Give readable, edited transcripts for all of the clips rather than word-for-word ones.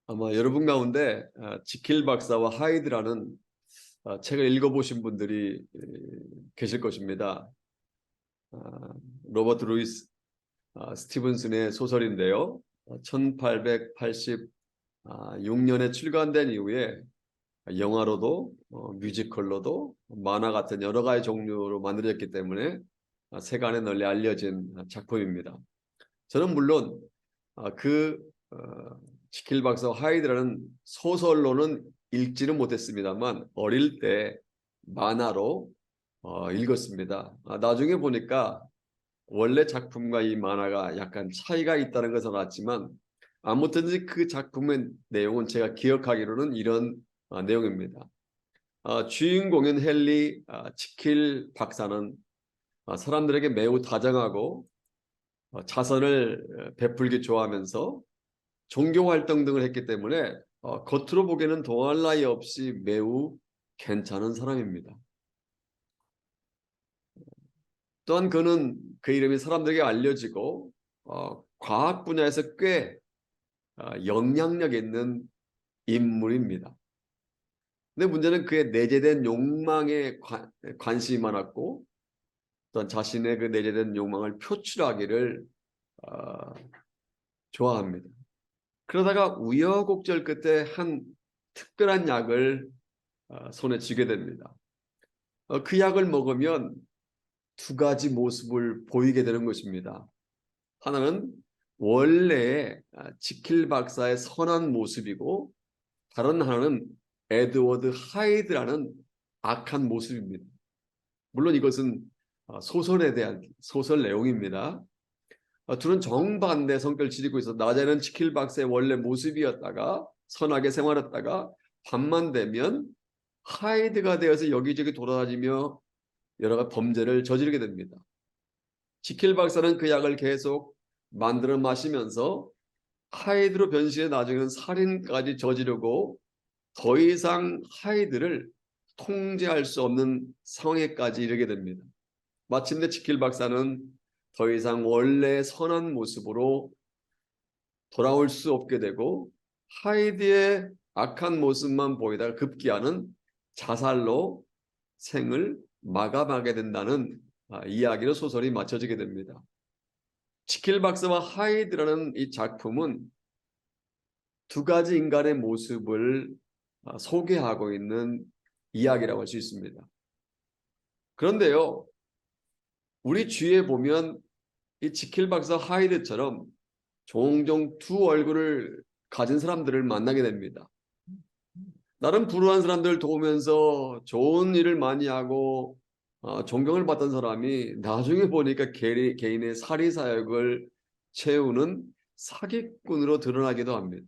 아마 여러분 가운데 지킬 박사와 하이드라는 책을 읽어보신 분들이 계실 것입니다. 로버트 루이스 스티븐슨의 소설인데요. 1886년에 출간된 이후에 영화로도 뮤지컬로도 만화 같은 여러 가지 종류로 만들어졌기 때문에 세간에 널리 알려진 작품입니다. 저는 물론 그 지킬 박사와 하이드라는 소설로는 읽지는 못했습니다만 어릴 때 만화로 읽었습니다. 나중에 보니까 원래 작품과 이 만화가 약간 차이가 있다는 것은 알았지만 아무튼 그 작품의 내용은 제가 기억하기로는 이런 내용입니다. 주인공인 헨리 지킬 박사는 사람들에게 매우 다정하고 자선을 베풀기 좋아하면서 종교 활동 등을 했기 때문에 겉으로 보기에는 더할 나위 없이 매우 괜찮은 사람입니다. 또한 그는 그 이름이 사람들에게 알려지고 과학 분야에서 꽤 영향력 있는 인물입니다. 근데 문제는 그의 내재된 욕망에 관심이 많았고 또한 자신의 그 내재된 욕망을 표출하기를 좋아합니다. 그러다가 우여곡절 끝에 한 특별한 약을 손에 쥐게 됩니다. 그 약을 먹으면 두 가지 모습을 보이게 되는 것입니다. 하나는 원래의 지킬 박사의 선한 모습이고 다른 하나는 에드워드 하이드라는 악한 모습입니다. 물론 이것은 소설에 대한 소설 내용입니다. 둘은 정반대 성격을 지니고 있어 낮에는 지킬 박사의 원래 모습이었다가 선하게 생활했다가 밤만 되면 하이드가 되어서 여기저기 돌아다니며 여러 가지 범죄를 저지르게 됩니다. 지킬 박사는 그 약을 계속 만들어 마시면서 하이드로 변신해 나중에는 살인까지 저지르고 더 이상 하이드를 통제할 수 없는 상황에까지 이르게 됩니다. 마침내 지킬 박사는 더 이상 원래 선한 모습으로 돌아올 수 없게 되고 하이드의 악한 모습만 보이다가 급기야는 자살로 생을 마감하게 된다는 이야기로 소설이 마쳐지게 됩니다. 지킬 박사와 하이드라는 이 작품은 두 가지 인간의 모습을 소개하고 있는 이야기라고 할 수 있습니다. 그런데요, 우리 주위에 보면 이 지킬 박사 하이드처럼 종종 두 얼굴을 가진 사람들을 만나게 됩니다. 나름 불우한 사람들을 도우면서 좋은 일을 많이 하고 존경을 받던 사람이 나중에 보니까 개인의 사리사욕을 채우는 사기꾼으로 드러나기도 합니다.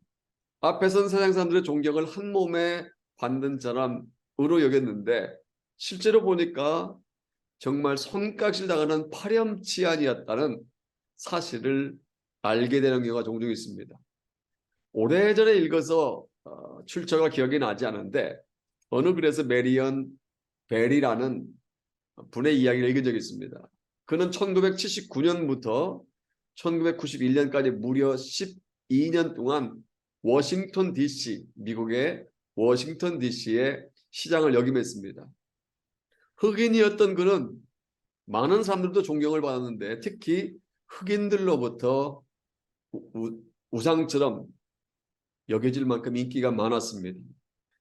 앞에서는 세상 사람들의 존경을 한 몸에 받는 사람으로 여겼는데 실제로 보니까 정말 손가락질 당하는 파렴치한이었다는 사실을 알게 되는 경우가 종종 있습니다. 오래전에 읽어서 출처가 기억이 나지 않은데 어느 글에서 메리언 벨이라는 분의 이야기를 읽은 적이 있습니다. 그는 1979년부터 1991년까지 무려 12년 동안 워싱턴 DC, 미국의 워싱턴 DC의 시장을 역임했습니다. 흑인이었던 그는 많은 사람들도 존경을 받았는데 특히 흑인들로부터 우상처럼 여겨질 만큼 인기가 많았습니다.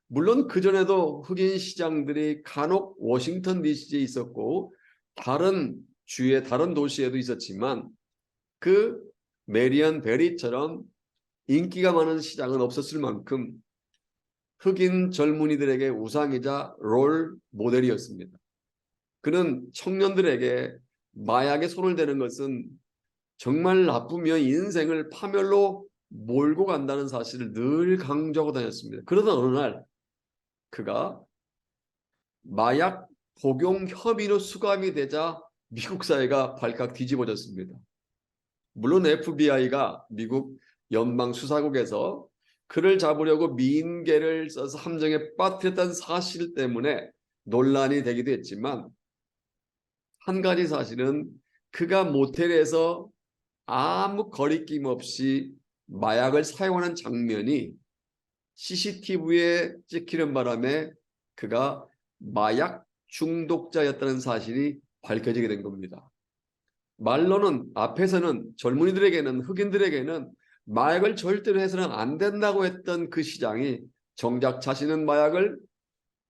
물론 그전에도 흑인 시장들이 간혹 워싱턴 DC에 있었고 다른 주의 다른 도시에도 있었지만 그 메리언 베리처럼 인기가 많은 시장은 없었을 만큼 흑인 젊은이들에게 우상이자 롤 모델이었습니다. 그는 청년들에게 마약에 손을 대는 것은 정말 나쁘며 인생을 파멸로 몰고 간다는 사실을 늘 강조하고 다녔습니다. 그러던 어느 날 그가 마약 복용 혐의로 수감이 되자 미국 사회가 발칵 뒤집어졌습니다. 물론 FBI가 미국 연방수사국에서 그를 잡으려고 미인계를 써서 함정에 빠뜨렸다는 사실 때문에 논란이 되기도 했지만 한 가지 사실은 그가 모텔에서 아무 거리낌 없이 마약을 사용하는 장면이 CCTV에 찍히는 바람에 그가 마약 중독자였다는 사실이 밝혀지게 된 겁니다. 말로는 앞에서는 젊은이들에게는 흑인들에게는 마약을 절대로 해서는 안 된다고 했던 그 시장이 정작 자신은 마약을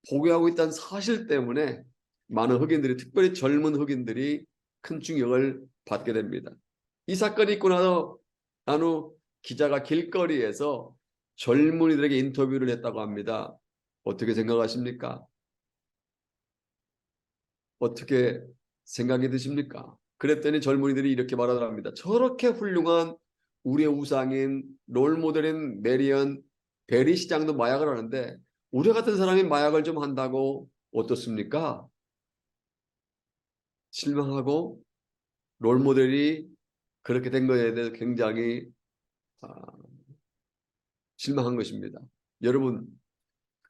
보유하고 있다는 사실 때문에 많은 흑인들이 특별히 젊은 흑인들이 큰 충격을 받게 됩니다. 이 사건이 있고 나서 나누 기자가 길거리에서 젊은이들에게 인터뷰를 했다고 합니다. 어떻게 생각하십니까? 어떻게 생각이 드십니까? 그랬더니 젊은이들이 이렇게 말하더랍니다. 저렇게 훌륭한 우리의 우상인 롤모델인 메리언 베리 시장도 마약을 하는데 우리 같은 사람이 마약을 좀 한다고 어떻습니까? 실망하고 롤모델이 그렇게 된 것에 대해서 굉장히 아, 실망한 것입니다. 여러분,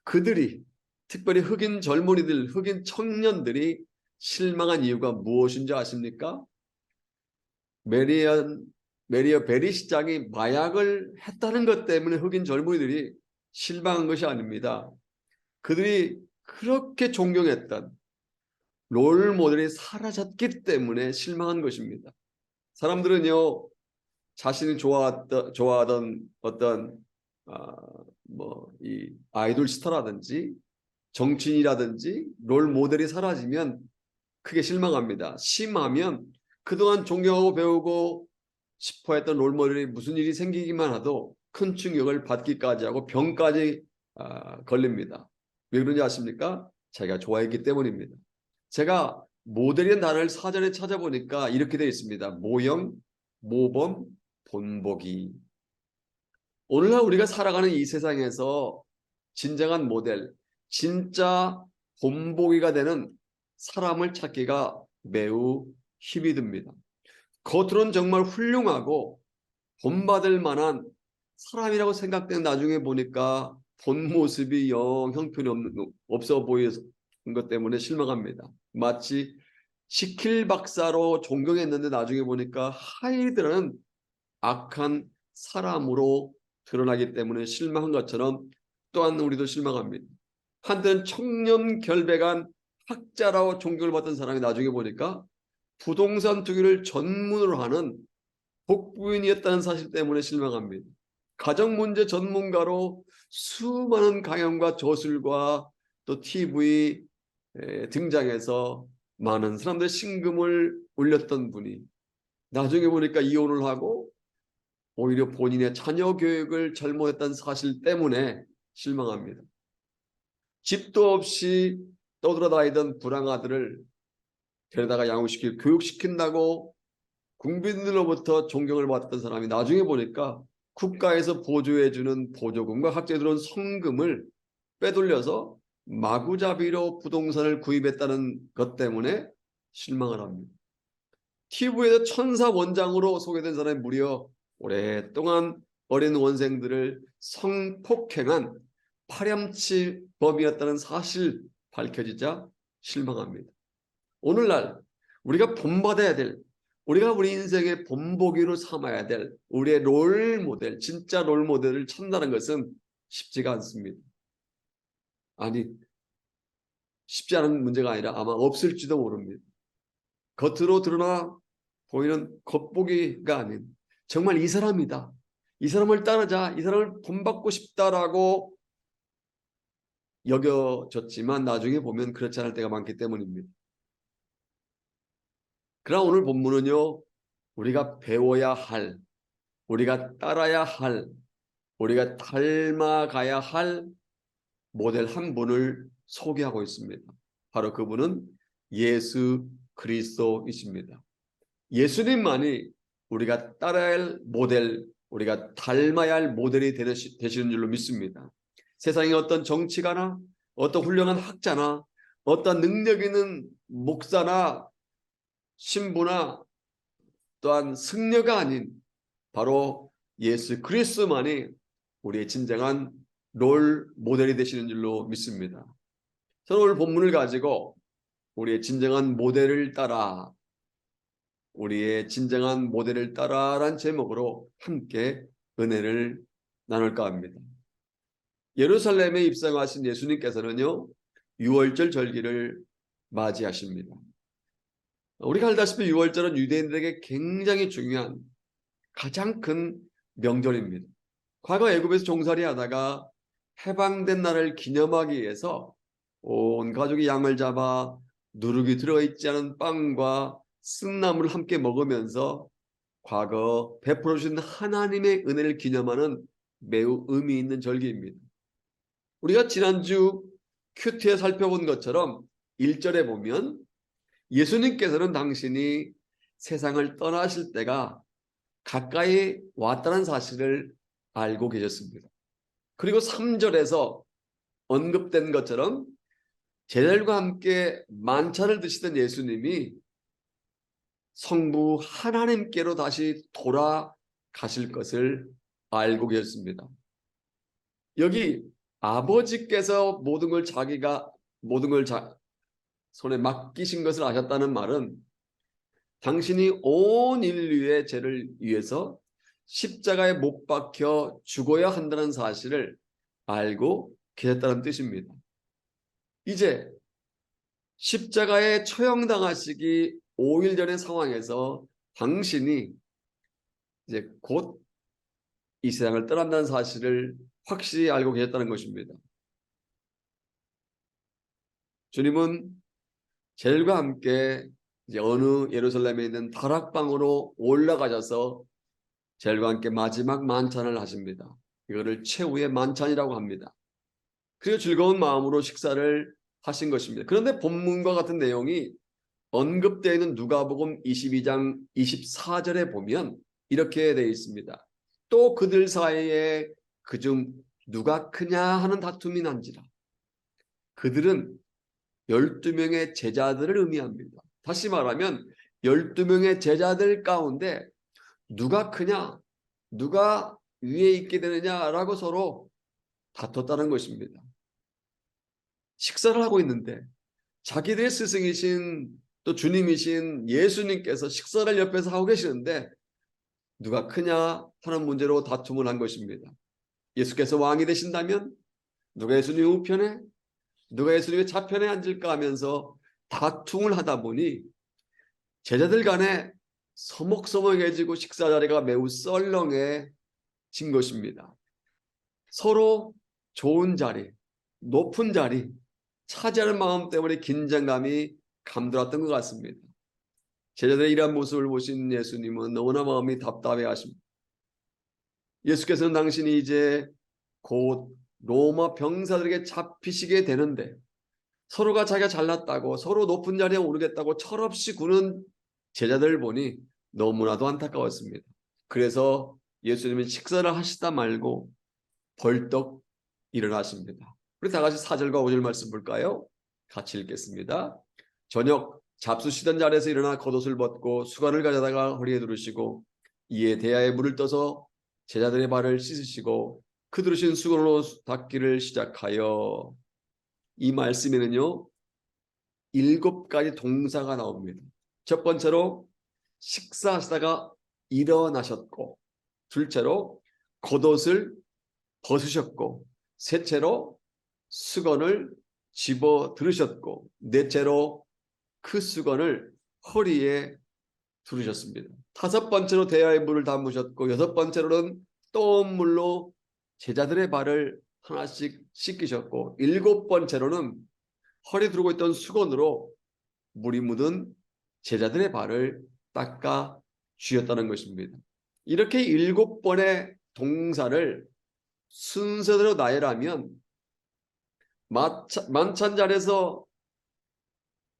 그들이 특별히 흑인 젊은이들, 흑인 청년들이 실망한 이유가 무엇인지 아십니까? 메리언 메리어 베리 시장이 마약을 했다는 것 때문에 흑인 젊은이들이 실망한 것이 아닙니다. 그들이 그렇게 존경했던 롤 모델이 사라졌기 때문에 실망한 것입니다. 사람들은요, 자신이 좋아하던 어떤 이 아이돌 스타라든지 정치인이라든지 롤 모델이 사라지면 크게 실망합니다. 심하면 그동안 존경하고 배우고 싶어 했던 롤 모델이 무슨 일이 생기기만 해도 큰 충격을 받기까지 하고 병까지 걸립니다. 왜 그런지 아십니까? 자기가 좋아했기 때문입니다. 제가 모델이라는 단어를 사전에 찾아보니까 이렇게 되어 있습니다. 모형, 모범, 본보기. 오늘날 우리가 살아가는 이 세상에서 진정한 모델, 진짜 본보기가 되는 사람을 찾기가 매우 힘이 듭니다. 겉으로는 정말 훌륭하고 본받을 만한 사람이라고 생각되는 나중에 보니까 본 모습이 영 형편이 없어 보이는 것 때문에 실망합니다. 마치 시킬 박사로 존경했는데 나중에 보니까 하이드라는 악한 사람으로 드러나기 때문에 실망한 것처럼 또한 우리도 실망합니다. 한때는 청년 결백한 학자라고 존경을 받던 사람이 나중에 보니까 부동산 투기를 전문으로 하는 복부인이었다는 사실 때문에 실망합니다. 가정문제 전문가로 수많은 강연과 저술과 또 TV 등장해서 많은 사람들의 심금을 울렸던 분이 나중에 보니까 이혼을 하고 오히려 본인의 자녀 교육을 잘못했다는 사실 때문에 실망합니다. 집도 없이 떠돌아다니던 불황 아들을 데려다가 교육시킨다고 국민들로부터 존경을 받았던 사람이 나중에 보니까 국가에서 보조해주는 보조금과 학자에 들어온 성금을 빼돌려서 마구잡이로 부동산을 구입했다는 것 때문에 실망을 합니다. TV에서 천사 원장으로 소개된 사람이 무려 오랫동안 어린 원생들을 성폭행한 파렴치범이었다는 사실 밝혀지자 실망합니다. 오늘날 우리가 본받아야 될, 우리가 우리 인생의 본보기로 삼아야 될 우리의 롤 모델, 진짜 롤 모델을 찾는다는 것은 쉽지가 않습니다. 아니, 쉽지 않은 문제가 아니라 아마 없을지도 모릅니다. 겉으로 드러나 보이는 겉보기가 아닌 정말 이 사람이다. 이 사람을 따르자. 이 사람을 본받고 싶다라고 여겨졌지만 나중에 보면 그렇지 않을 때가 많기 때문입니다. 그러나 오늘 본문은요. 우리가 배워야 할, 우리가 따라야 할, 우리가 닮아가야 할 모델 한 분을 소개하고 있습니다. 바로 그분은 예수 그리스도이십니다. 예수님만이 우리가 따라야 할 모델, 우리가 닮아야 할 모델이 되시는 줄로 믿습니다. 세상에 어떤 정치가나 어떤 훌륭한 학자나 어떤 능력 있는 목사나 신부나 또한 승려가 아닌 바로 예수 그리스도만이 우리의 진정한 롤 모델이 되시는 줄로 믿습니다. 저는 오늘 본문을 가지고 우리의 진정한 모델을 따라 우리의 진정한 모델을 따라란 제목으로 함께 은혜를 나눌까 합니다. 예루살렘에 입성하신 예수님께서는요, 유월절 절기를 맞이하십니다. 우리가 알다시피 유월절은 유대인들에게 굉장히 중요한 가장 큰 명절입니다. 과거 애굽에서 종살이 하다가 해방된 날을 기념하기 위해서 온 가족이 양을 잡아 누룩이 들어있지 않은 빵과 쓴나물을 함께 먹으면서 과거 베풀어 주신 하나님의 은혜를 기념하는 매우 의미 있는 절기입니다. 우리가 지난주 큐티에 살펴본 것처럼 1절에 보면 예수님께서는 당신이 세상을 떠나실 때가 가까이 왔다는 사실을 알고 계셨습니다. 그리고 3절에서 언급된 것처럼 제자들과 함께 만찬을 드시던 예수님이 성부 하나님께로 다시 돌아가실 것을 알고 계셨습니다. 여기 아버지께서 모든 걸 손에 맡기신 것을 아셨다는 말은 당신이 온 인류의 죄를 위해서 십자가에 못 박혀 죽어야 한다는 사실을 알고 계셨다는 뜻입니다. 이제 십자가에 처형당하시기 5일 전의 상황에서 당신이 이제 곧 이 세상을 떠난다는 사실을 확실히 알고 계셨다는 것입니다. 주님은 제일과 함께 이제 어느 예루살렘에 있는 다락방으로 올라가셔서 제일과 함께 마지막 만찬을 하십니다. 이거를 최후의 만찬이라고 합니다. 그리고 즐거운 마음으로 식사를 하신 것입니다. 그런데 본문과 같은 내용이 언급되어 있는 누가복음 22장 24절에 보면 이렇게 되어 있습니다. 또 그들 사이에 그중 누가 크냐 하는 다툼이 난지라. 그들은 12명의 제자들을 의미합니다. 다시 말하면 12명의 제자들 가운데 누가 크냐, 누가 위에 있게 되느냐라고 서로 다퉜다는 것입니다. 식사를 하고 있는데 자기들의 스승이신 또 주님이신 예수님께서 식사를 옆에서 하고 계시는데 누가 크냐 하는 문제로 다툼을 한 것입니다. 예수께서 왕이 되신다면 누가 예수님 우편에 누가 예수님의 좌편에 앉을까 하면서 다툼을 하다 보니 제자들 간에 서먹서먹해지고 식사 자리가 매우 썰렁해진 것입니다. 서로 좋은 자리, 높은 자리 차지하는 마음 때문에 긴장감이 감돌았던 것 같습니다. 제자들의 이러한 모습을 보신 예수님은 너무나 마음이 답답해하십니다. 예수께서는 당신이 이제 곧 로마 병사들에게 잡히시게 되는데 서로가 자기가 잘났다고 서로 높은 자리에 오르겠다고 철없이 구는 제자들을 보니 너무나도 안타까웠습니다. 그래서 예수님은 식사를 하시다 말고 벌떡 일어나십니다. 우리 다 같이 4절과 5절 말씀 볼까요? 같이 읽겠습니다. 저녁 잡수시던 자리에서 일어나 겉옷을 벗고 수건을 가져다가 허리에 두르시고 이에 대야에 물을 떠서 제자들의 발을 씻으시고 그 두르신 수건으로 닦기를 시작하여 이 말씀에는요 7가지 동사가 나옵니다. 첫 번째로 식사하시다가 일어나셨고, 둘째로 겉옷을 벗으셨고, 셋째로 수건을 집어 들으셨고, 넷째로 그 수건을 허리에 두르셨습니다. 다섯 번째로 대야에 물을 담으셨고, 여섯 번째로는 뜨거운 물로 제자들의 발을 하나씩 씻기셨고, 일곱 번째로는 허리 두르고 있던 수건으로 물이 묻은 제자들의 발을 닦아 주셨다는 것입니다. 이렇게 7번의 동사를 순서대로 나열하면 만찬 자리에서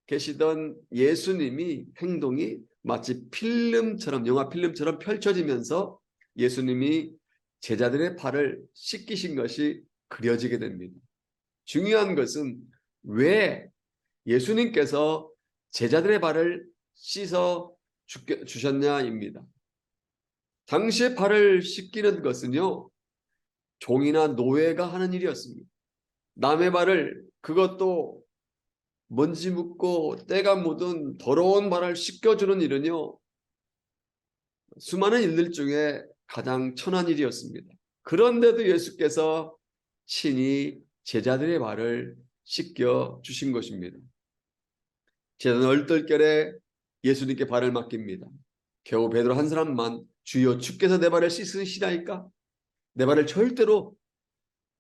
계시던 예수님이 행동이 마치 필름처럼 영화 필름처럼 펼쳐지면서 예수님이 제자들의 발을 씻기신 것이 그려지게 됩니다. 중요한 것은 왜 예수님께서 제자들의 발을 씻어 주셨냐입니다. 당시에 발을 씻기는 것은요 종이나 노예가 하는 일이었습니다. 남의 발을 그것도 먼지 묻고 때가 묻은 더러운 발을 씻겨주는 일은요 수많은 일들 중에 가장 천한 일이었습니다. 그런데도 예수께서 친히 제자들의 발을 씻겨 주신 것입니다. 제자는 얼떨결에 예수님께 발을 맡깁니다. 겨우 베드로 한 사람만 주여 주께서 내 발을 씻으시나이까? 내 발을 절대로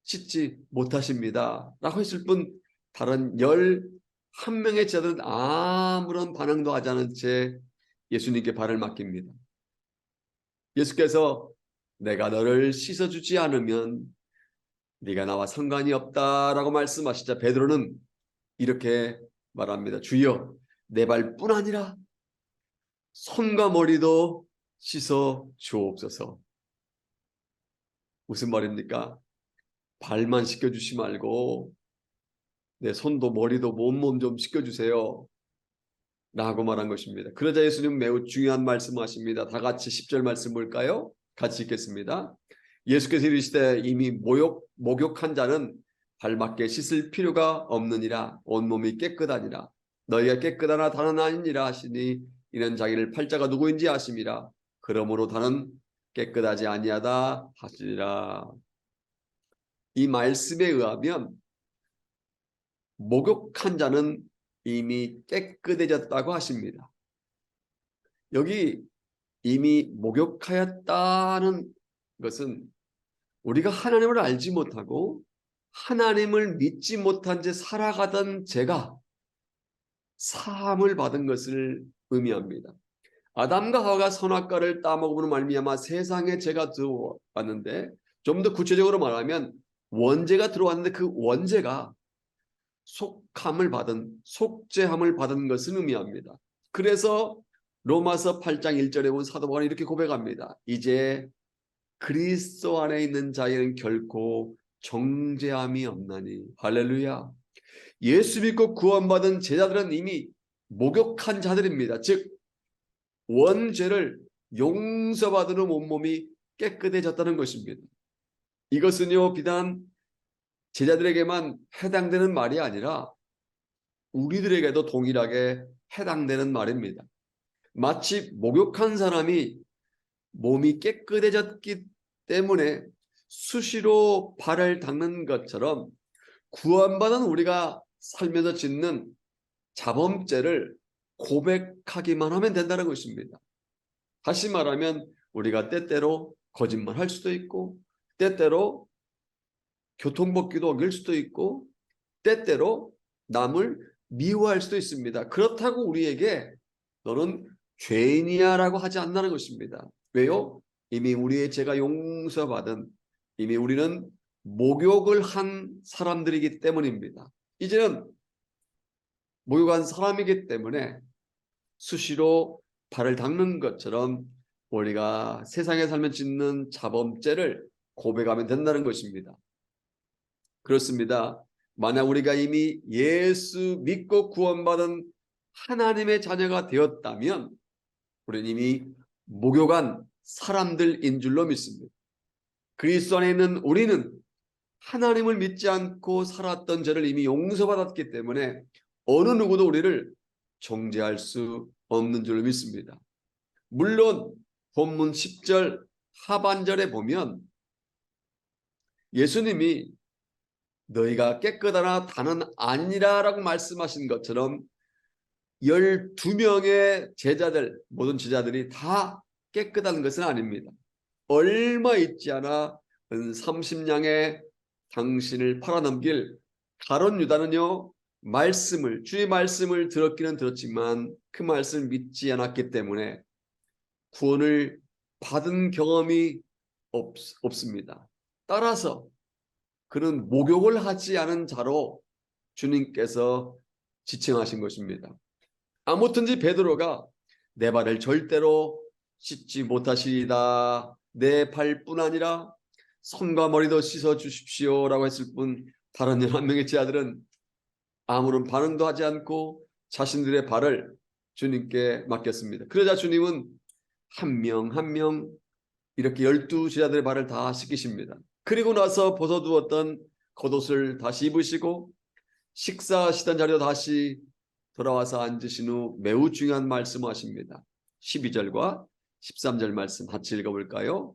씻지 못하십니다 라고 했을 뿐 다른 11명의 제자들은 아무런 반응도 하지 않은 채 예수님께 발을 맡깁니다. 예수께서 내가 너를 씻어주지 않으면 네가 나와 상관이 없다라고 말씀하시자 베드로는 이렇게 말합니다. 주여 내 발뿐 아니라 손과 머리도 씻어 주옵소서. 무슨 말입니까? 발만 씻겨주시 말고 내 손도 머리도 몸 좀 씻겨주세요 라고 말한 것입니다. 그러자 예수님은 매우 중요한 말씀을 하십니다. 다 같이 10절 말씀 볼까요? 같이 읽겠습니다. 예수께서 이르시되 이미 목욕한 자는 발밖에 씻을 필요가 없느니라. 온몸이 깨끗하니라. 너희가 깨끗하나 다는 아니니라 하시니 이는 자기를 팔자가 누구인지 아심이라. 그러므로 다는 깨끗하지 아니하다 하시리라. 이 말씀에 의하면 목욕한 자는 이미 깨끗해졌다고 하십니다. 여기 이미 목욕하였다는 것은 우리가 하나님을 알지 못하고 하나님을 믿지 못한 채 살아가던 죄가 사함을 받은 것을 의미합니다. 아담과 하와가 선악과를 따먹음으로 말미암아 세상에 죄가 들어왔는데 좀 더 구체적으로 말하면 원죄가 들어왔는데 그 원죄가 속함을 받은 속죄함을 받은 것을 의미합니다. 그래서 로마서 8장 1절에 본 사도 바울은 이렇게 고백합니다. 이제 그리스도 안에 있는 자에는 결코 정죄함이 없나니. 할렐루야. 예수 믿고 구원받은 제자들은 이미 목욕한 자들입니다. 즉 원죄를 용서받은 후 온몸이 깨끗해졌다는 것입니다. 이것은요 비단 제자들에게만 해당되는 말이 아니라 우리들에게도 동일하게 해당되는 말입니다. 마치 목욕한 사람이 몸이 깨끗해졌기 때문에 수시로 발을 닦는 것처럼 구원받은 우리가 살면서 짓는 자범죄를 고백하기만 하면 된다는 것입니다. 다시 말하면 우리가 때때로 거짓말할 수도 있고 때때로 교통법규도 어길 수도 있고 때때로 남을 미워할 수도 있습니다. 그렇다고 우리에게 너는 죄인이야 라고 하지 않는다는 것입니다. 왜요? 이미 우리의 죄가 용서받은 이미 우리는 목욕을 한 사람들이기 때문입니다. 이제는 목욕한 사람이기 때문에 수시로 발을 닦는 것처럼 우리가 세상에 살면 짓는 자범죄를 고백하면 된다는 것입니다. 그렇습니다. 만약 우리가 이미 예수 믿고 구원받은 하나님의 자녀가 되었다면 우리는 이미 목욕한 사람들인 줄로 믿습니다. 그리스도 안에 있는 우리는 하나님을 믿지 않고 살았던 죄를 이미 용서받았기 때문에 어느 누구도 우리를 정죄할 수 없는 줄로 믿습니다. 물론 본문 10절 하반절에 보면 예수님이 너희가 깨끗하나 다는 아니라 라고 말씀하신 것처럼 12명의 제자들 모든 제자들이 다 깨끗한 것은 아닙니다. 얼마 있지 않아 30냥의 당신을 팔아넘길 가룟 유다는요 주의 말씀을 들었기는 들었지만 그 말씀을 믿지 않았기 때문에 구원을 받은 경험이 없습니다. 따라서 그는 목욕을 하지 않은 자로 주님께서 지칭하신 것입니다. 아무튼지 베드로가 내 발을 절대로 씻지 못하시리다. 내 발뿐 아니라 손과 머리도 씻어 주십시오 라고 했을 뿐 다른 11명의 제자들은 아무런 반응도 하지 않고 자신들의 발을 주님께 맡겼습니다. 그러자 주님은 한 명 한 명 이렇게 12제자들의 발을 다 씻기십니다. 그리고 나서 벗어두었던 겉옷을 다시 입으시고 식사하시던 자리로 다시 돌아와서 앉으신 후 매우 중요한 말씀을 하십니다. 12절과 13절 말씀 같이 읽어볼까요?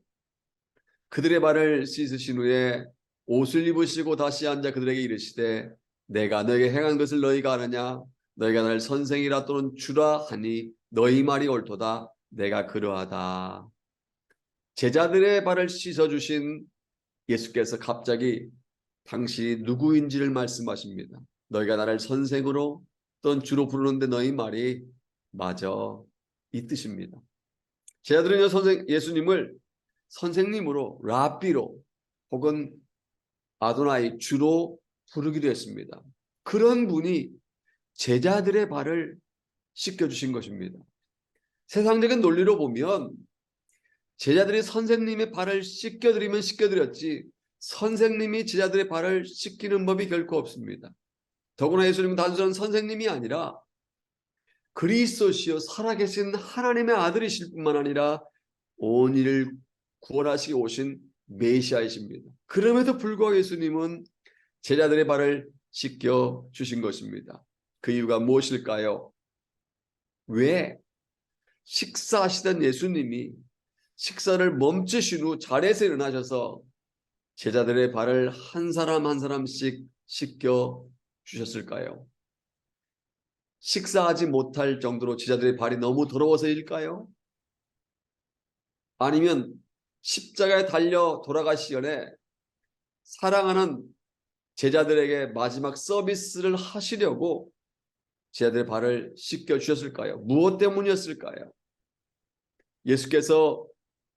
그들의 발을 씻으신 후에 옷을 입으시고 다시 앉아 그들에게 이르시되 내가 너에게 행한 것을 너희가 아느냐? 너희가 나를 선생이라 또는 주라 하니 너희 말이 옳도다. 내가 그러하다. 제자들의 발을 씻어주신 예수께서 갑자기 당신이 누구인지를 말씀하십니다. 너희가 나를 선생으로 또는 주로 부르는데 너희 말이 맞아. 이 뜻입니다. 제자들은 예수님을 선생님으로 랍비로 혹은 아도나이 주로 부르기도 했습니다. 그런 분이 제자들의 발을 씻겨주신 것입니다. 세상적인 논리로 보면 제자들이 선생님의 발을 씻겨드리면 씻겨드렸지 선생님이 제자들의 발을 씻기는 법이 결코 없습니다. 더구나 예수님은 단순한 선생님이 아니라 그리스도시요 살아계신 하나님의 아들이실 뿐만 아니라 온 일을 구원하시기 오신 메시아이십니다. 그럼에도 불구하고 예수님은 제자들의 발을 씻겨 주신 것입니다. 그 이유가 무엇일까요? 왜 식사하시던 예수님이 식사를 멈추신 후 자리에서 일어나셔서 제자들의 발을 한 사람 한 사람씩 씻겨 주셨을까요? 식사하지 못할 정도로 제자들의 발이 너무 더러워서일까요? 아니면 십자가에 달려 돌아가시 전에 사랑하는 제자들에게 마지막 서비스를 하시려고 제자들의 발을 씻겨 주셨을까요? 무엇 때문이었을까요? 예수께서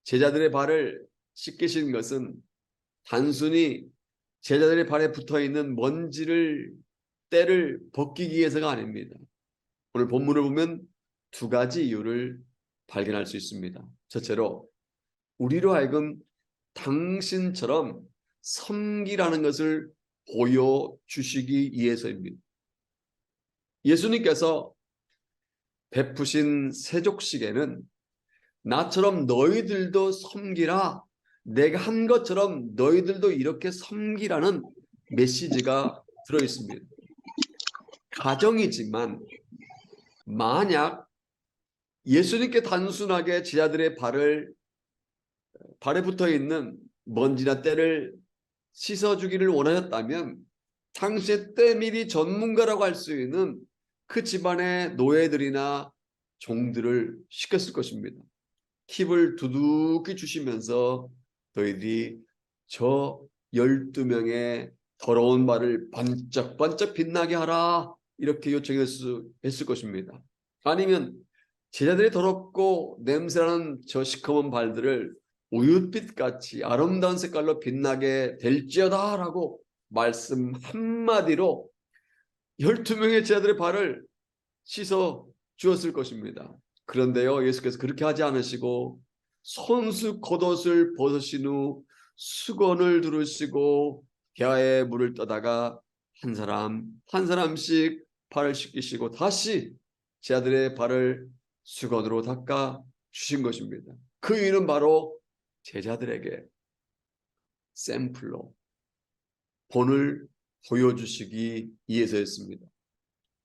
제자들의 발을 씻기신 것은 단순히 제자들의 발에 붙어있는 먼지를 때를 벗기기 위해서가 아닙니다. 오늘 본문을 보면 두 가지 이유를 발견할 수 있습니다. 첫째로 우리로 하여금 당신처럼 섬기라는 것을 보여주시기 위해서입니다. 예수님께서 베푸신 세족식에는 나처럼 너희들도 섬기라, 내가 한 것처럼 너희들도 이렇게 섬기라는 메시지가 들어있습니다. 가정이지만 만약 예수님께 단순하게 제자들의 발에 붙어있는 먼지나 때를 씻어주기를 원하셨다면 당시의 때밀이 전문가라고 할 수 있는 그 집안의 노예들이나 종들을 시켰을 것입니다. 팁을 두둑히 주시면서 너희들이 저 12명의 더러운 발을 반짝반짝 빛나게 하라 이렇게 요청했을 것입니다. 아니면 제자들이 더럽고 냄새나는 저 시커먼 발들을 우윳빛같이 아름다운 색깔로 빛나게 될지어다 라고 말씀 한마디로 12명의 제자들의 발을 씻어 주었을 것입니다. 그런데요, 예수께서 그렇게 하지 않으시고 손수 겉옷을 벗으신 후 수건을 두르시고 벼에 물을 떠다가 한 사람 한 사람씩 발을 씻기시고 다시 제자들의 발을 수건으로 닦아 주신 것입니다. 그 이유는 바로 제자들에게 샘플로 본을 보여주시기 위해서였습니다.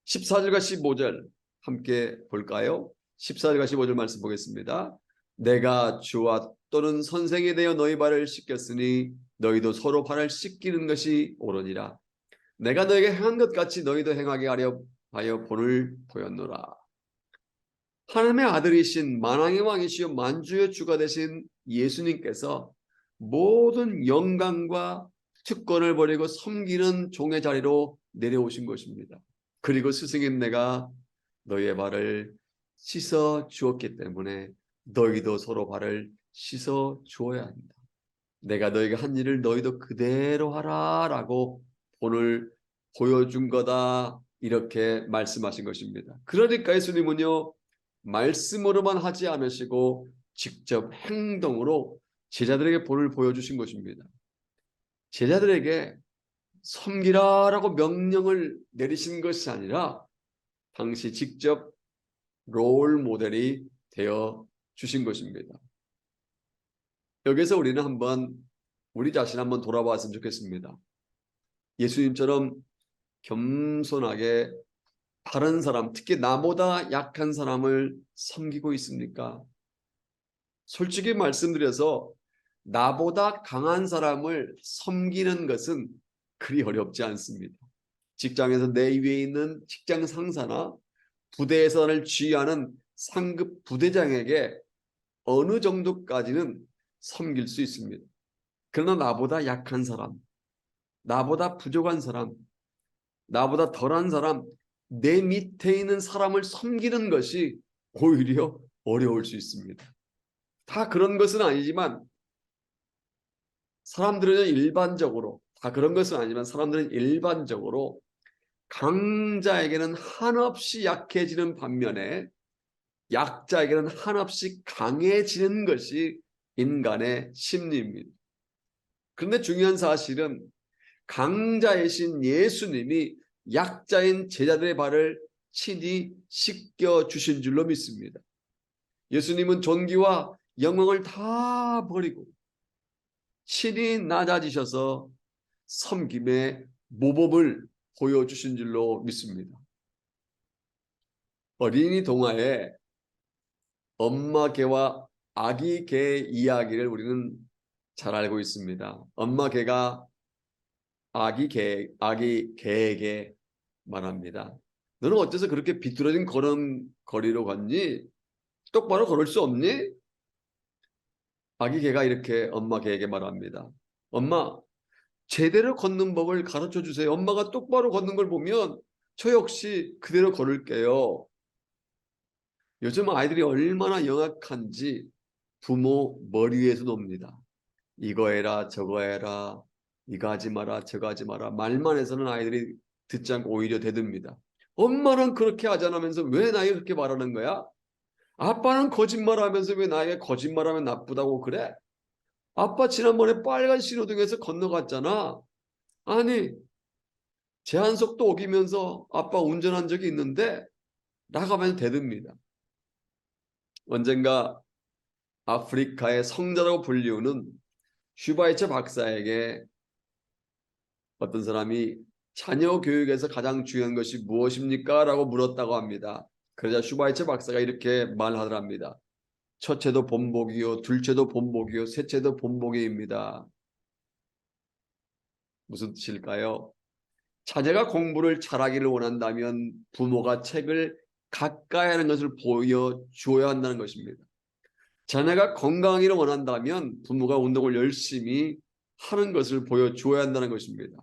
14절과 15절 함께 볼까요? 14절과 15절 말씀 보겠습니다. 내가 주와 또는 선생이 되어 너희 발을 씻겼으니 너희도 서로 발을 씻기는 것이 옳으니라. 내가 너에게 행한 것 같이 너희도 행하게 하려 하여 본을 보였노라. 하나님의 아들이신 만왕의 왕이시여 만주의 주가 되신 예수님께서 모든 영광과 특권을 버리고 섬기는 종의 자리로 내려오신 것입니다. 그리고 스승인 내가 너희의 발을 씻어 주었기 때문에 너희도 서로 발을 씻어 주어야 한다. 내가 너에게 한 일을 너희도 그대로 하라 라고 본을 보여준 거다 이렇게 말씀하신 것입니다. 그러니까 예수님은요 말씀으로만 하지 않으시고 직접 행동으로 제자들에게 본을 보여주신 것입니다. 제자들에게 섬기라라고 명령을 내리신 것이 아니라 당시 직접 롤 모델이 되어 주신 것입니다. 여기서 우리는 한번 우리 자신 한번 돌아봤으면 좋겠습니다. 예수님처럼 겸손하게 다른 사람, 특히 나보다 약한 사람을 섬기고 있습니까? 솔직히 말씀드려서 나보다 강한 사람을 섬기는 것은 그리 어렵지 않습니다. 직장에서 내 위에 있는 직장 상사나 부대에서 나를 지휘하는 상급 부대장에게 어느 정도까지는 섬길 수 있습니다. 그러나 나보다 약한 사람, 나보다 부족한 사람, 나보다 덜한 사람, 내 밑에 있는 사람을 섬기는 것이 오히려 어려울 수 있습니다. 다 그런 것은 아니지만 사람들은 일반적으로, 다 그런 것은 아니지만 사람들은 일반적으로 강자에게는 한없이 약해지는 반면에 약자에게는 한없이 강해지는 것이 인간의 심리입니다. 그런데 중요한 사실은 강자이신 예수님이 약자인 제자들의 발을 친히 씻겨 주신 줄로 믿습니다. 예수님은 존귀와 영광을 다 버리고 친히 낮아지셔서 섬김의 모범을 보여주신 줄로 믿습니다. 어린이 동화에 엄마 개와 아기 개 이야기를 우리는 잘 알고 있습니다. 엄마 개가 아기 개에게 말합니다. 너는 어째서 그렇게 비뚤어진 걸음걸이로 걷니? 똑바로 걸을 수 없니? 아기 개가 이렇게 엄마 개에게 말합니다. 엄마, 제대로 걷는 법을 가르쳐 주세요. 엄마가 똑바로 걷는 걸 보면 저 역시 그대로 걸을게요. 요즘 아이들이 얼마나 영악한지 부모 머리 위에서 놉니다. 이거 해라 저거 해라, 이거 하지 마라 저거 하지 마라. 말만 해서는 아이들이 듣지 않고 오히려 대듭니다. 엄마는 그렇게 하자면서 왜 나에게 그렇게 말하는 거야? 아빠는 거짓말하면서 왜 나에게 거짓말하면 나쁘다고 그래? 아빠 지난번에 빨간 신호등에서 건너갔잖아. 아니, 제한속도 어기면서 아빠 운전한 적이 있는데 나가면 대듭니다. 언젠가 아프리카의 성자라고 불리우는 슈바이처 박사에게 어떤 사람이 자녀 교육에서 가장 중요한 것이 무엇입니까? 라고 물었다고 합니다. 그러자 슈바이처 박사가 이렇게 말하더랍니다. 첫째도 본보기요, 둘째도 본보기요, 셋째도 본보기입니다. 무슨 뜻일까요? 자녀가 공부를 잘하기를 원한다면 부모가 책을 가까이 하는 것을 보여줘야 한다는 것입니다. 자녀가 건강하기를 원한다면 부모가 운동을 열심히 하는 것을 보여줘야 한다는 것입니다.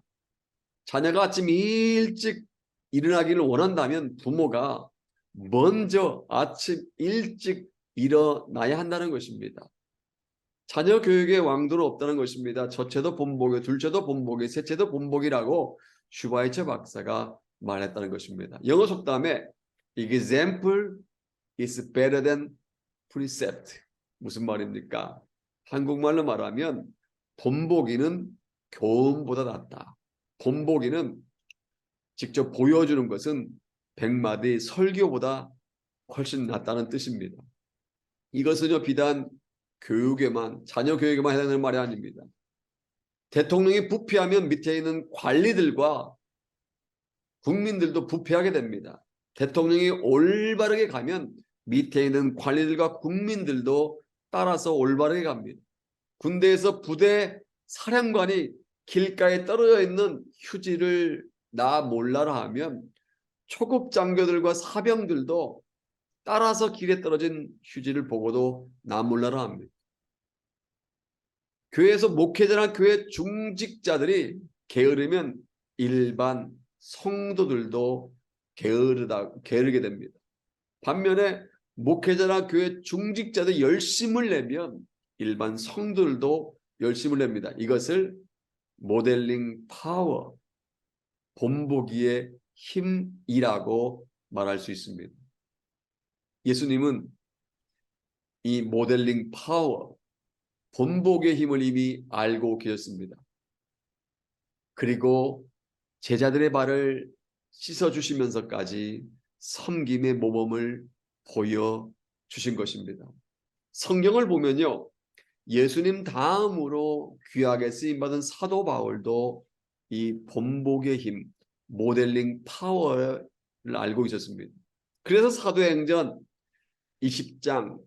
자녀가 아침 일찍 일어나기를 원한다면 부모가 먼저 아침 일찍 일어나야 한다는 것입니다. 자녀 교육의 왕도는 없다는 것입니다. 첫째도 본보기, 둘째도 본보기, 셋째도 본보기라고 슈바이처 박사가 말했다는 것입니다. 영어 속담에 example is better than precept. 무슨 말입니까? 한국말로 말하면 본보기는 교훈보다 낫다. 본보기는 직접 보여주는 것은 백마디 설교보다 훨씬 낫다는 뜻입니다. 이것은요 비단 교육에만, 자녀 교육에만 해당되는 말이 아닙니다. 대통령이 부패하면 밑에 있는 관리들과 국민들도 부패하게 됩니다. 대통령이 올바르게 가면 밑에 있는 관리들과 국민들도 따라서 올바르게 갑니다. 군대에서 부대 사령관이 길가에 떨어져 있는 휴지를 나 몰라라 하면 초급 장교들과 사병들도 따라서 길에 떨어진 휴지를 보고도 나 몰라라 합니다. 교회에서 목회자나 교회 중직자들이 게으르면 일반 성도들도 게으르게 됩니다. 반면에 목회자나 교회 중직자들이 열심을 내면 일반 성도들도 열심을 냅니다. 이것을 모델링 파워, 본보기의 힘이라고 말할 수 있습니다. 예수님은 이 모델링 파워, 본보기의 힘을 이미 알고 계셨습니다. 그리고 제자들의 발을 씻어주시면서까지 섬김의 모범을 보여주신 것입니다. 성경을 보면요. 예수님 다음으로 귀하게 쓰임받은 사도 바울도 이 본보기의 힘, 모델링 파워를 알고 있었습니다. 그래서 사도행전 20장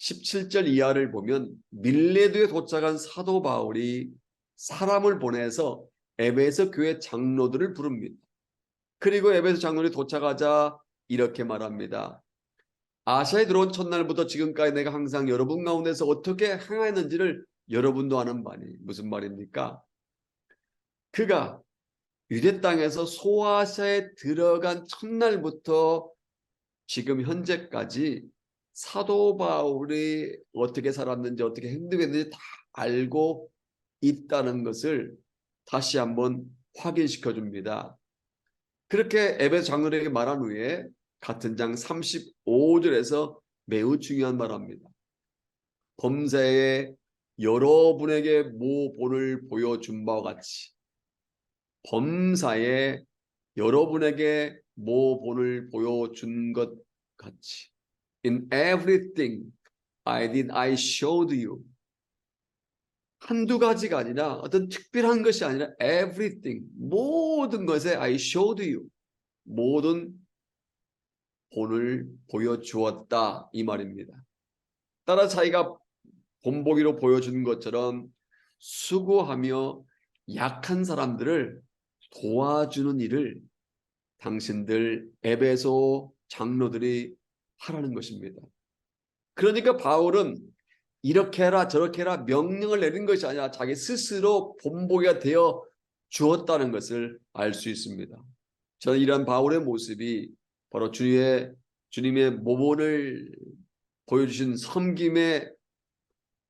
17절 이하를 보면 밀레도에 도착한 사도 바울이 사람을 보내서 에베소 교회 장로들을 부릅니다. 그리고 에베소 장로들이 도착하자 이렇게 말합니다. 아시아에 들어온 첫날부터 지금까지 내가 항상 여러분 가운데서 어떻게 행하였는지를 여러분도 아는 바니. 무슨 말입니까? 그가 유대 땅에서 소아시아에 들어간 첫날부터 지금 현재까지 사도 바울이 어떻게 살았는지 어떻게 행동했는지 다 알고 있다는 것을 다시 한번 확인시켜 줍니다. 그렇게 에베소 장로에게 말한 후에 같은 장 35절에서 매우 중요한 말합니다. 범사에 여러분에게 모본을 보여준 바와 같이 범사에 여러분에게 모본을 보여준 것 같이 In everything I showed you. 한두 가지가 아니라 어떤 특별한 것이 아니라 everything, 모든 것에 I showed you. 모든 본을 보여주었다 이 말입니다. 따라 자기가 본보기로 보여준 것처럼 수고하며 약한 사람들을 도와주는 일을 당신들 에베소 장로들이 하라는 것입니다. 그러니까 바울은 이렇게 해라 저렇게 해라 명령을 내린 것이 아니라 자기 스스로 본보기가 되어 주었다는 것을 알 수 있습니다. 저는 이러한 바울의 모습이 바로 주님의 모본을 보여주신 섬김의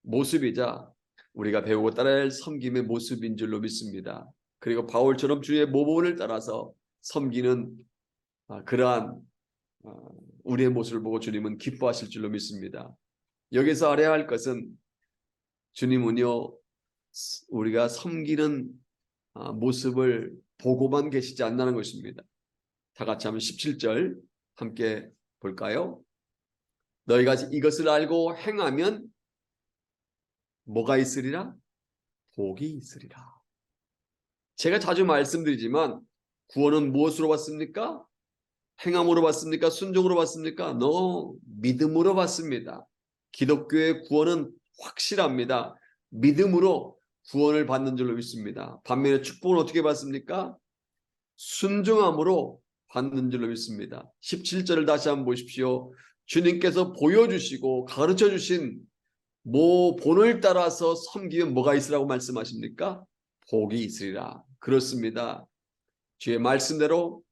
모습이자 우리가 배우고 따라야 할 섬김의 모습인 줄로 믿습니다. 그리고 바울처럼 주의 모본을 따라서 섬기는 그러한 우리의 모습을 보고 주님은 기뻐하실 줄로 믿습니다. 여기서 알아야 할 것은 주님은요 우리가 섬기는 모습을 보고만 계시지 않는다는 것입니다. 다 같이 한번 17절 함께 볼까요? 너희가 이것을 알고 행하면 뭐가 있으리라? 복이 있으리라. 제가 자주 말씀드리지만 구원은 무엇으로 받습니까? 행함으로 받습니까? 순종으로 받습니까? No, 믿음으로 받습니다. 기독교의 구원은 확실합니다. 믿음으로 구원을 받는 줄로 믿습니다. 반면에 축복은 어떻게 받습니까? 순종함으로 받는 줄로 믿습니다. 17절을 다시 한번 보십시오. 주님께서 보여주시고 가르쳐주신 본을 따라서 섬기면 뭐가 있으라고 말씀하십니까? 복이 있으리라. 그렇습니다. 주의 말씀대로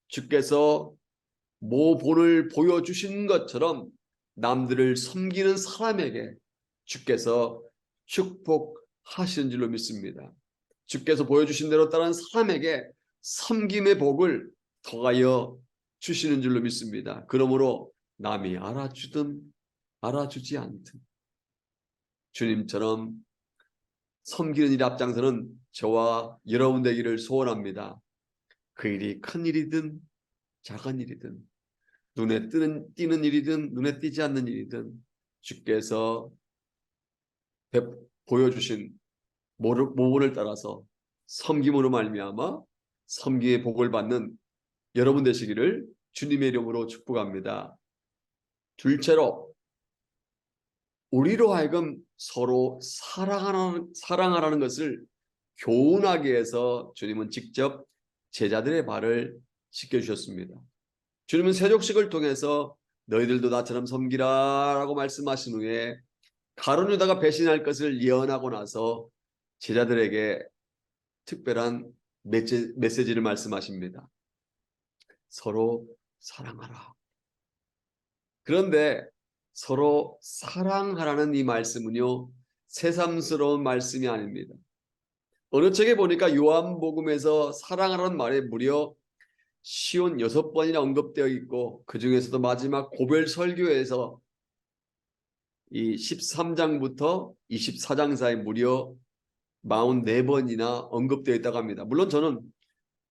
주께서 본을 보여주신 것처럼 남들을 섬기는 사람에게 주께서 축복하시는 줄로 믿습니다. 주께서 보여주신 대로 따르는 사람에게 섬김의 복을 더하여 주시는 줄로 믿습니다. 그러므로 남이 알아주든 알아주지 않든 주님처럼 섬기는 일 앞장서는 저와 여러분 되기를 소원합니다. 그 일이 큰 일이든 작은 일이든 눈에 띄는 일이든 눈에 띄지 않는 일이든 주께서 보여주신 모본을 따라서 섬김으로 말미암아 섬김의 복을 받는 여러분 되시기를 주님의 이름으로 축복합니다. 둘째로 우리로 하여금 서로 사랑하라는 것을 교훈하기 위해서 주님은 직접 제자들의 발을 씻겨주셨습니다. 주님은 세족식을 통해서 너희들도 나처럼 섬기라 라고 말씀하신 후에 가룟 유다가 배신할 것을 예언하고 나서 제자들에게 특별한 메시지를 말씀하십니다. 서로 사랑하라. 그런데 서로 사랑하라는 이 말씀은요 새삼스러운 말씀이 아닙니다. 어느 책에 보니까 요한복음에서 사랑하라는 말에 무려 56번이나 언급되어 있고 그 중에서도 마지막 고별 설교에서 이 13장부터 24장 사이 무려 44번이나 언급되어 있다고 합니다. 물론 저는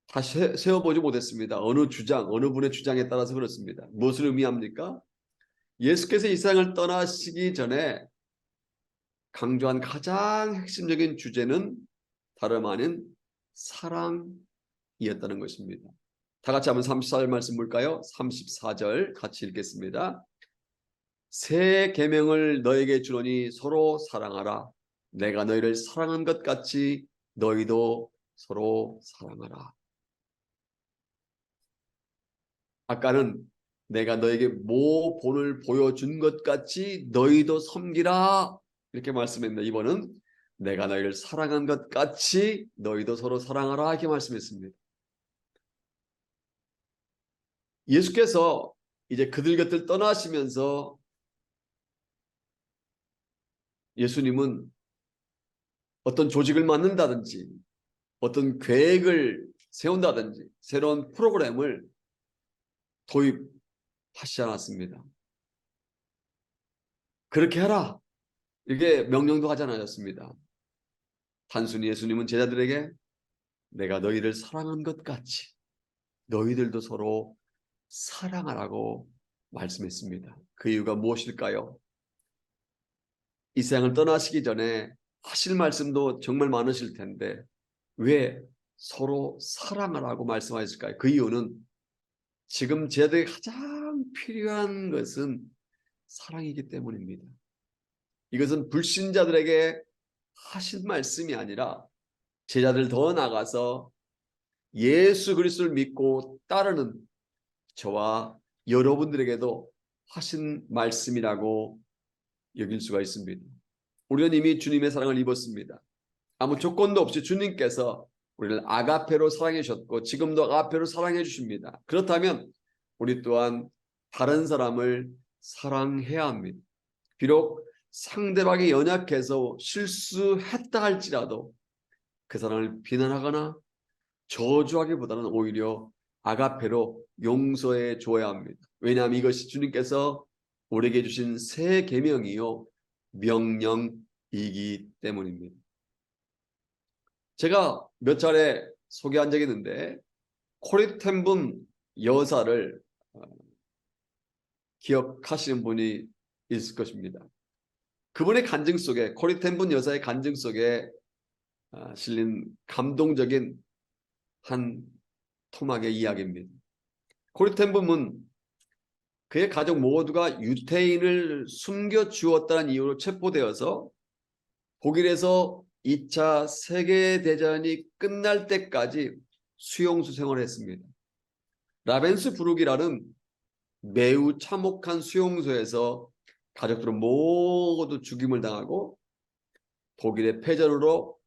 다 세어보지 못했습니다. 어느 분의 주장에 따라서 그렇습니다. 무엇을 의미합니까? 예수께서 이 세상을 떠나시기 전에 강조한 가장 핵심적인 주제는 다름 아닌 사랑이었다는 것입니다. 다 같이 한번 34절 말씀 볼까요? 34절 같이 읽겠습니다. 새 계명을 너에게 주노니 서로 사랑하라. 내가 너희를 사랑한 것 같이 너희도 서로 사랑하라. 아까는 내가 너에게 모본을 보여준 것 같이 너희도 섬기라 이렇게 말씀했는데, 이번은 내가 너희를 사랑한 것 같이 너희도 서로 사랑하라 이렇게 말씀했습니다. 예수께서 이제 그들 곁을 떠나시면서 예수님은 어떤 조직을 만든다든지 어떤 계획을 세운다든지 새로운 프로그램을 도입하시지 않았습니다. 그렇게 하라 이게 명령도 하지 않았습니다. 단순히 예수님은 제자들에게 내가 너희를 사랑한 것 같이 너희들도 서로 사랑하라고 말씀했습니다. 그 이유가 무엇일까요? 이 세상을 떠나시기 전에 하실 말씀도 정말 많으실 텐데 왜 서로 사랑하라고 말씀하셨을까요? 그 이유는 지금 제자들에게 가장 필요한 것은 사랑이기 때문입니다. 이것은 불신자들에게 하신 말씀이 아니라 제자들 더 나아가서 예수 그리스도를 믿고 따르는 저와 여러분들에게도 하신 말씀이라고 여길 수가 있습니다. 우리는 이미 주님의 사랑을 입었습니다. 아무 조건도 없이 주님께서 우리를 아가페로 사랑해 주셨고 지금도 아가페로 사랑해 주십니다. 그렇다면 우리 또한 다른 사람을 사랑해야 합니다. 비록 상대방이 연약해서 실수했다 할지라도 그 사람을 비난하거나 저주하기보다는 오히려 아가페로 용서해 줘야 합니다. 왜냐하면 이것이 주님께서 우리에게 주신 새 계명이요 명령이기 때문입니다. 제가 몇 차례 소개한 적이 있는데 코리 텐분 여사를 기억하시는 분이 있을 것입니다. 그분의 간증 속에 코리 텐분 여사의 간증 속에 실린 감동적인 한 토막의 이야기입니다. 코리 텐분은 그의 가족 모두가 유태인을 숨겨주었다는 이유로 체포되어서 독일에서 2차 세계대전이 끝날 때까지 수용소 생활을 했습니다. 라벤스부르크라는 매우 참혹한 수용소에서 가족들은 모두 죽임을 당하고 독일의 패전으로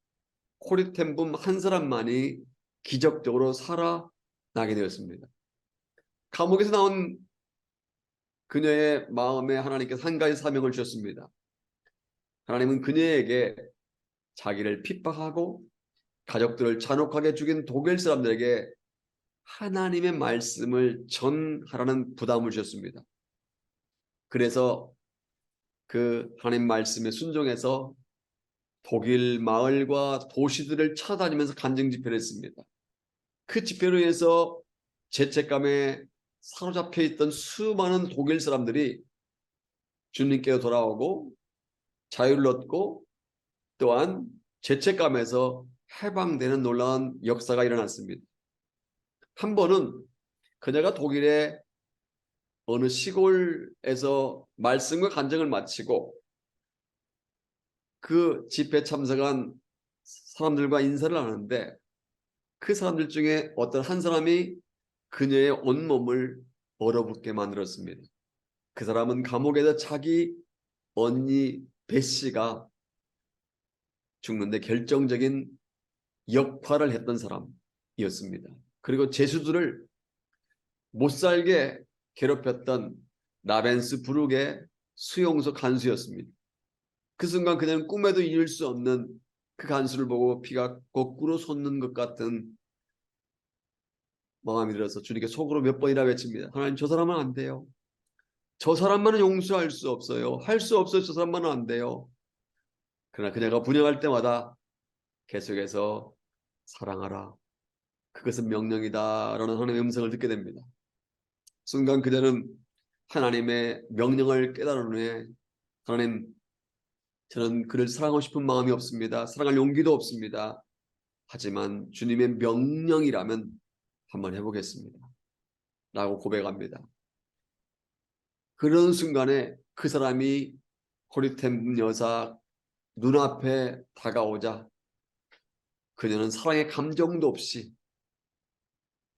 코리 텐분 한 사람만이 기적적으로 살아나게 되었습니다. 감옥에서 나온 그녀의 마음에 하나님께서 한 가지 사명을 주셨습니다. 하나님은 그녀에게 자기를 핍박하고 가족들을 잔혹하게 죽인 독일 사람들에게 하나님의 말씀을 전하라는 부담을 주셨습니다. 그래서 그 하나님 말씀에 순종해서 독일 마을과 도시들을 찾아다니면서 간증 집회를 했습니다. 그 집회로 인해서 죄책감에 사로잡혀 있던 수많은 독일 사람들이 주님께 돌아오고 자유를 얻고 또한 죄책감에서 해방되는 놀라운 역사가 일어났습니다. 한 번은 그녀가 독일의 어느 시골에서 말씀과 간증을 마치고 그 집회에 참석한 사람들과 인사를 하는데 그 사람들 중에 어떤 한 사람이 그녀의 온몸을 얼어붙게 만들었습니다. 그 사람은 감옥에서 자기 언니 베시가 죽는데 결정적인 역할을 했던 사람이었습니다. 그리고 제수들을 못살게 괴롭혔던 라벤스부르크의 수용소 간수였습니다. 그 순간 그녀는 꿈에도 이룰 수 없는 그 간수를 보고 피가 거꾸로 솟는 것 같은 마음이 들어서 주님께 속으로 몇 번이나 외칩니다. 하나님, 저 사람은 안 돼요. 저 사람만은 용서할 수 없어요. 할 수 없어요. 저 사람만은 안 돼요. 그러나 그녀가 분양할 때마다 계속해서 사랑하라. 그것은 명령이다. 라는 하나님의 음성을 듣게 됩니다. 순간 그녀는 하나님의 명령을 깨달은 후에 하나님, 저는 그를 사랑하고 싶은 마음이 없습니다. 사랑할 용기도 없습니다. 하지만 주님의 명령이라면 한번 해보겠습니다. 라고 고백합니다. 그런 순간에 그 사람이 고리템 여사 눈앞에 다가오자 그녀는 사랑의 감정도 없이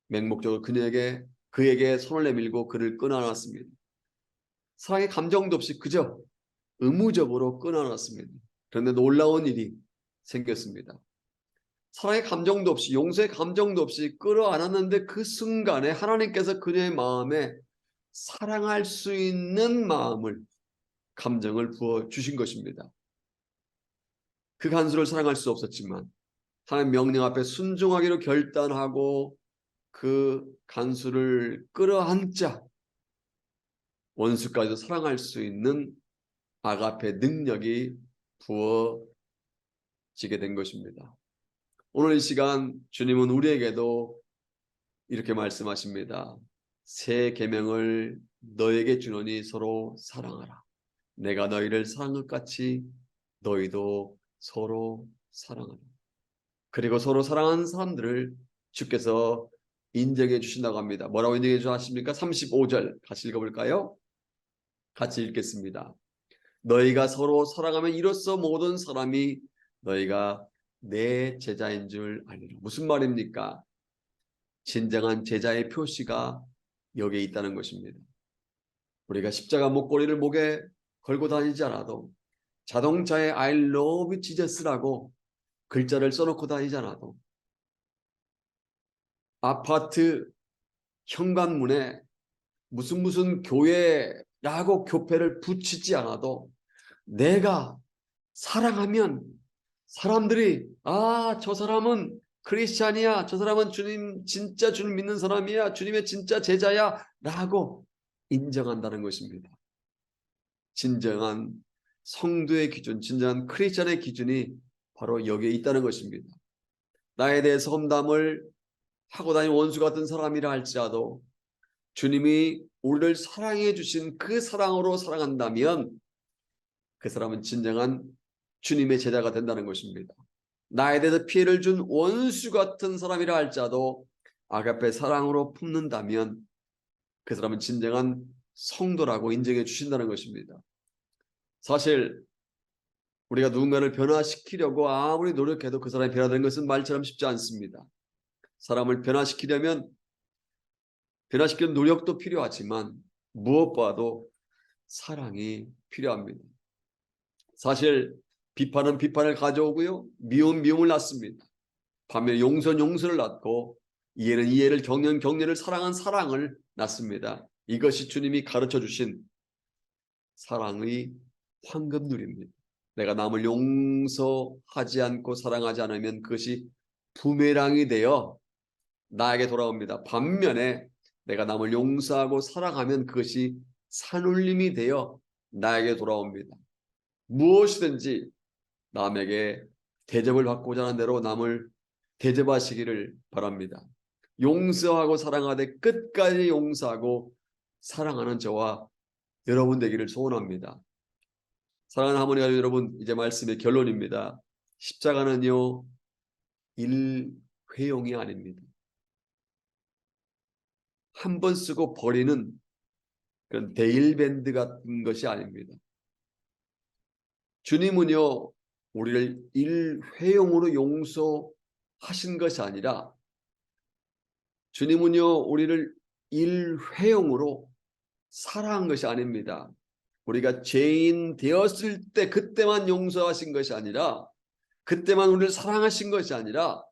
맹목적으로 그에게 손을 내밀고 그를 끊어놨습니다. 사랑의 감정도 없이 그저 의무적으로 끊어놨습니다. 그런데 놀라운 일이 생겼습니다. 사랑의 감정도 없이 용서의 감정도 없이 끌어안았는데 그 순간에 하나님께서 그녀의 마음에 사랑할 수 있는 감정을 부어주신 것입니다. 그 간수를 사랑할 수 없었지만 하나님 명령 앞에 순종하기로 결단하고 그 간수를 끌어안자 원수까지도 사랑할 수 있는 아가페 능력이 부어지게 된 것입니다. 오늘 이 시간 주님은 우리에게도 이렇게 말씀하십니다. 새 계명을 너에게 주노니 서로 사랑하라. 내가 너희를 사랑한 것 같이 너희도 서로 사랑하라. 그리고 서로 사랑하는 사람들을 주께서 인정해 주신다고 합니다. 뭐라고 인정해 주십니까? 35절 같이 읽어볼까요? 같이 읽겠습니다. 너희가 서로 사랑하면 이로써 모든 사람이 너희가 내 제자인 줄 알리라. 무슨 말입니까? 진정한 제자의 표시가 여기에 있다는 것입니다. 우리가 십자가 목걸이를 목에 걸고 다니지 않아도 자동차에 I love Jesus라고 글자를 써놓고 다니지 않아도 아파트 현관문에 무슨 교회라고 교패를 붙이지 않아도 내가 사랑하면 사람들이 저 사람은 크리스찬이야. 저 사람은 진짜 주님 믿는 사람이야. 주님의 진짜 제자야. 라고 인정한다는 것입니다. 진정한 성도의 기준, 진정한 크리스찬의 기준이 바로 여기에 있다는 것입니다. 나에 대해서 험담을 하고 다니는 원수 같은 사람이라 할지라도 주님이 우리를 사랑해 주신 그 사랑으로 사랑한다면 그 사람은 진정한 주님의 제자가 된다는 것입니다. 나에 대해서 피해를 준 원수 같은 사람이라 할지라도 아가페 사랑으로 품는다면 그 사람은 진정한 성도라고 인정해 주신다는 것입니다. 사실 우리가 누군가를 변화시키려고 아무리 노력해도 그 사람이 변화되는 것은 말처럼 쉽지 않습니다. 사람을 변화시키려면 변화시키는 노력도 필요하지만 무엇보다도 사랑이 필요합니다. 사실 비판은 비판을 가져오고요. 미움은 미움을 낳습니다. 반면에 용서는 용서를 낳고 이해는 이해를, 격려는 격려를, 사랑은 사랑을 낳습니다. 이것이 주님이 가르쳐 주신 사랑의 황금률입니다. 내가 남을 용서하지 않고 사랑하지 않으면 그것이 부메랑이 되어 나에게 돌아옵니다. 반면에 내가 남을 용서하고 사랑하면 그것이 산울림이 되어 나에게 돌아옵니다. 무엇이든지 남에게 대접을 받고자 하는 대로 남을 대접하시기를 바랍니다. 용서하고 사랑하되 끝까지 용서하고 사랑하는 저와 여러분 되기를 소원합니다. 사랑하는 하모니 가족 여러분, 이제 말씀의 결론입니다. 십자가는요, 일회용이 아닙니다. 한 번 쓰고 버리는 그런 데일밴드 같은 것이 아닙니다. 주님은요, 우리를 일회용으로 용서하신 것이 아니라 주님은요, 우리를 일회용으로 사랑한 것이 아닙니다. 우리가 죄인 되었을 때 그때만 용서하신 것이 아니라 그때만 우리를 사랑하신 것이 아니라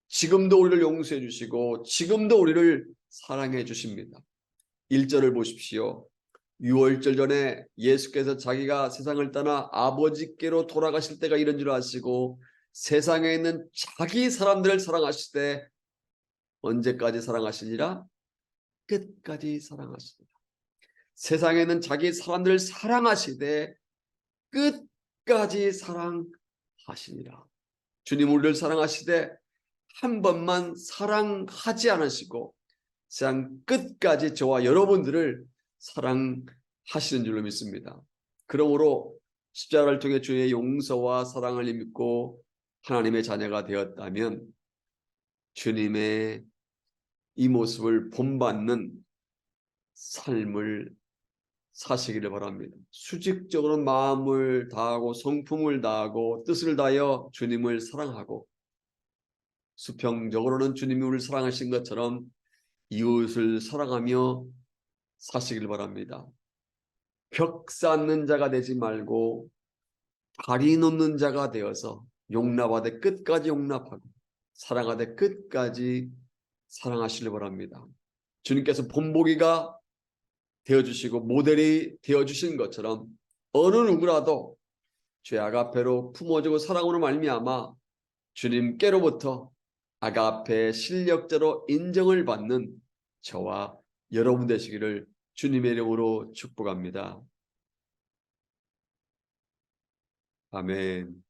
지금도 우리를 용서해 주시고 지금도 우리를 사랑해 주십니다. 1절을 보십시오. 유월절 전에 예수께서 자기가 세상을 떠나 아버지께로 돌아가실 때가 이런 줄 아시고 세상에 있는 자기 사람들을 사랑하실 때 언제까지 사랑하시니라? 끝까지 사랑하시니라. 세상에 있는 자기 사람들을 사랑하시되 끝까지 사랑하시니라. 주님 우리를 사랑하시되 한 번만 사랑하지 않으시고 세상 끝까지 저와 여러분들을 사랑하시는 줄로 믿습니다. 그러므로 십자가를 통해 주의 용서와 사랑을 믿고 하나님의 자녀가 되었다면 주님의 이 모습을 본받는 삶을 사시기를 바랍니다. 수직적으로 마음을 다하고 성품을 다하고 뜻을 다하여 주님을 사랑하고 수평적으로는 주님이 우리를 사랑하신 것처럼 이웃을 사랑하며 사시길 바랍니다. 벽 쌓는 자가 되지 말고 다리 놓는 자가 되어서 용납하되 끝까지 용납하고 사랑하되 끝까지 사랑하시길 바랍니다. 주님께서 본보기가 되어주시고 모델이 되어주신 것처럼 어느 누구라도 죄 아가페로 품어주고 사랑으로 말미암아 주님께로부터 아가페 실력자로 인정을 받는 저와 여러분 되시기를 주님의 이름으로 축복합니다. 아멘.